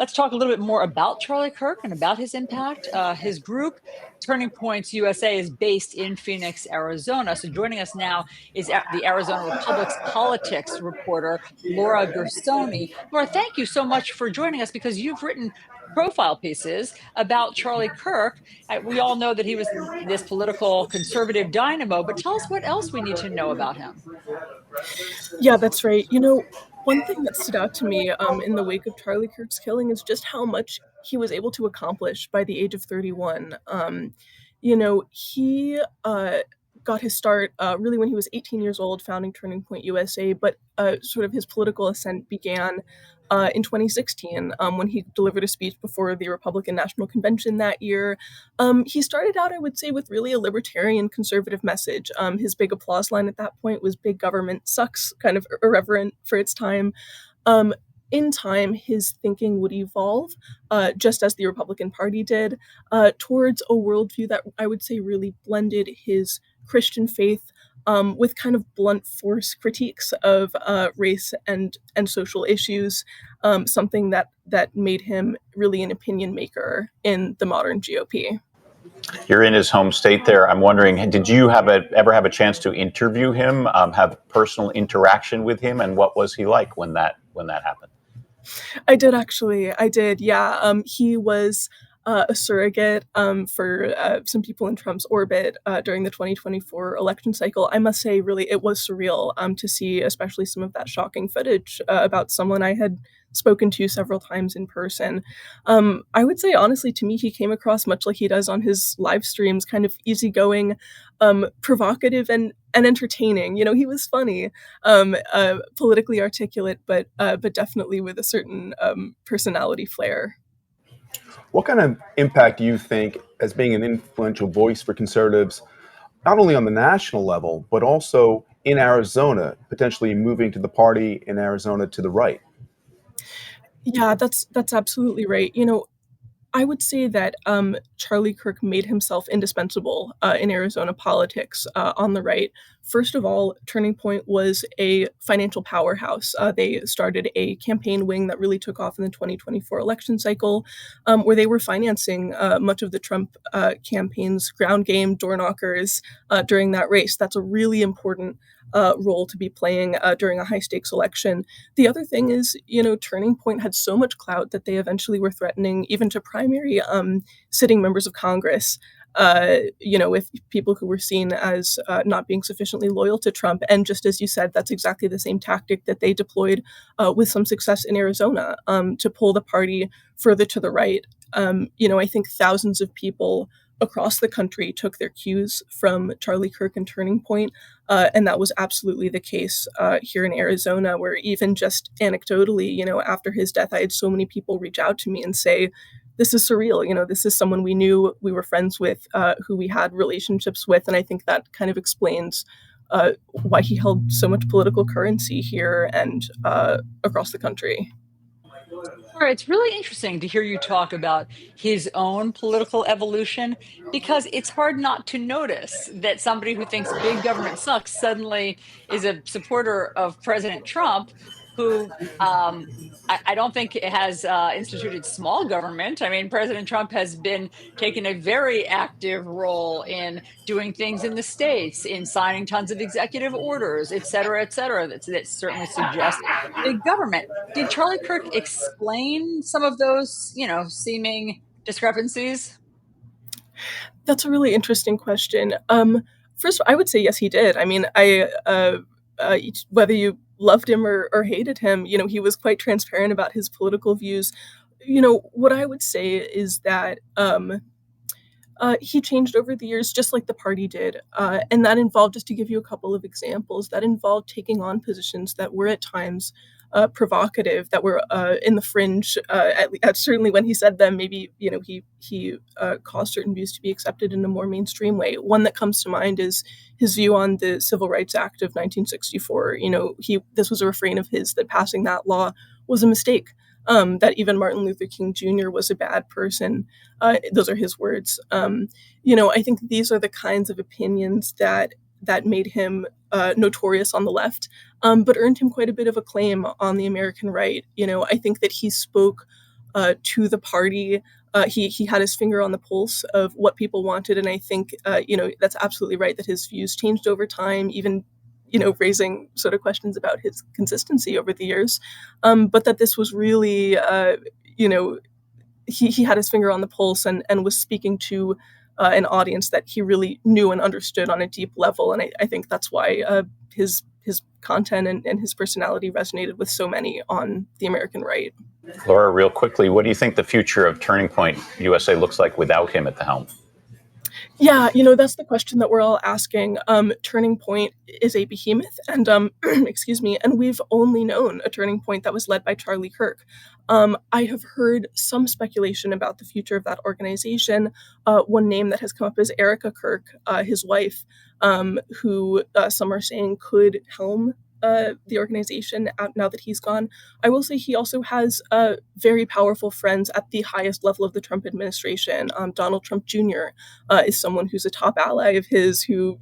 let's talk a little bit more about Charlie Kirk and about his impact. His group, Turning Points USA, is based in Phoenix, Arizona. So joining us now is the Arizona Republic's politics reporter, Laura Gersony. Laura, thank you so much for joining us because you've written profile pieces about Charlie Kirk. We all know that he was this political conservative dynamo, but tell us what else we need to know about him. Yeah, that's right. One thing that stood out to me in the wake of Charlie Kirk's killing is just how much he was able to accomplish by the age of 31. He got his start really when he was 18 years old, founding Turning Point USA, but sort of his political ascent began in 2016 when he delivered a speech before the Republican National Convention that year. He started out, I would say, with really a libertarian conservative message. His big applause line at that point was "Big government sucks," kind of irreverent for its time. Um, in time, his thinking would evolve, just as the Republican Party did, towards a worldview that I would say really blended his Christian faith with kind of blunt force critiques of race and social issues, something that made him really an opinion maker in the modern GOP. You're in his home state there. I'm wondering, did you ever have a chance to interview him, have personal interaction with him, and what was he like when that happened? I did actually. I did. Yeah. He was a surrogate for some people in Trump's orbit during the 2024 election cycle. I must say, really, it was surreal to see, especially some of that shocking footage about someone I had spoken to several times in person. I would say, honestly, to me, he came across much like he does on his live streams, kind of easygoing, provocative, and entertaining. He was funny, politically articulate, but definitely with a certain personality flair. What kind of impact do you think, as being an influential voice for conservatives, not only on the national level, but also in Arizona, potentially moving to the party in Arizona to the right? Yeah, that's absolutely right. I would say that Charlie Kirk made himself indispensable in Arizona politics on the right. First of all, Turning Point was a financial powerhouse. They started a campaign wing that really took off in the 2024 election cycle, where they were financing much of the Trump campaign's ground game, door knockers during that race. That's a really important role to be playing during a high stakes election. The other thing is, Turning Point had so much clout that they eventually were threatening even to primary sitting members of Congress. With people who were seen as not being sufficiently loyal to Trump. And just as you said, that's exactly the same tactic that they deployed with some success in Arizona to pull the party further to the right. I think thousands of people across the country took their cues from Charlie Kirk and Turning Point, and that was absolutely the case here in Arizona, where even just anecdotally, after his death, I had so many people reach out to me and say, this is surreal. This is someone we knew, we were friends with, who we had relationships with, and I think that kind of explains why he held so much political currency here and across the country. Sure, it's really interesting to hear you talk about his own political evolution because it's hard not to notice that somebody who thinks big government sucks suddenly is a supporter of President Trump, who I don't think it has instituted small government. I mean, President Trump has been taking a very active role in doing things in the states, in signing tons of executive orders, et cetera, et cetera. That certainly suggests big government. Did Charlie Kirk explain some of those, seeming discrepancies? That's a really interesting question. First, I would say yes, he did. I mean, whether you loved him or hated him, he was quite transparent about his political views. What I would say is that he changed over the years, just like the party did. And that involved, just to give you a couple of examples, that involved taking on positions that were at times provocative, that were in the fringe. Certainly, when he said them, maybe he caused certain views to be accepted in a more mainstream way. One that comes to mind is his view on the Civil Rights Act of 1964. This was a refrain of his that passing that law was a mistake. That even Martin Luther King Jr. was a bad person. Those are his words. I think these are the kinds of opinions that made him notorious on the left, but earned him quite a bit of acclaim on the American right. I think that he spoke to the party. He had his finger on the pulse of what people wanted, and I think that's absolutely right that his views changed over time, even raising sort of questions about his consistency over the years. But that this was really, he had his finger on the pulse and was speaking to an audience that he really knew and understood on a deep level. And I think that's why his content and his personality resonated with so many on the American right. Laura, real quickly, what do you think the future of Turning Point USA looks like without him at the helm? Yeah, that's the question that we're all asking. Turning Point is a behemoth, and excuse me, and we've only known a Turning Point that was led by Charlie Kirk. I have heard some speculation about the future of that organization. One name that has come up is Erica Kirk, his wife, who some are saying could helm the organization now that he's gone. I will say he also has very powerful friends at the highest level of the Trump administration. Donald Trump Jr. Is someone who's a top ally of his who,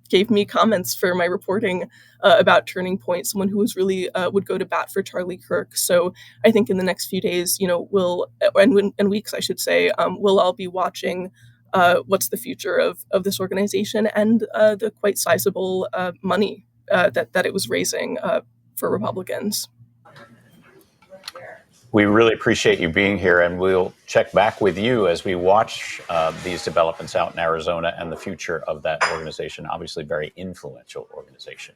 gave me comments for my reporting about Turning Point, someone who was really would go to bat for Charlie Kirk. So I think in the next few days, and weeks, I should say, we'll all be watching what's the future of this organization and the quite sizable money that it was raising for Republicans. We really appreciate you being here, and we'll check back with you as we watch these developments out in Arizona and the future of that organization, obviously very influential organization.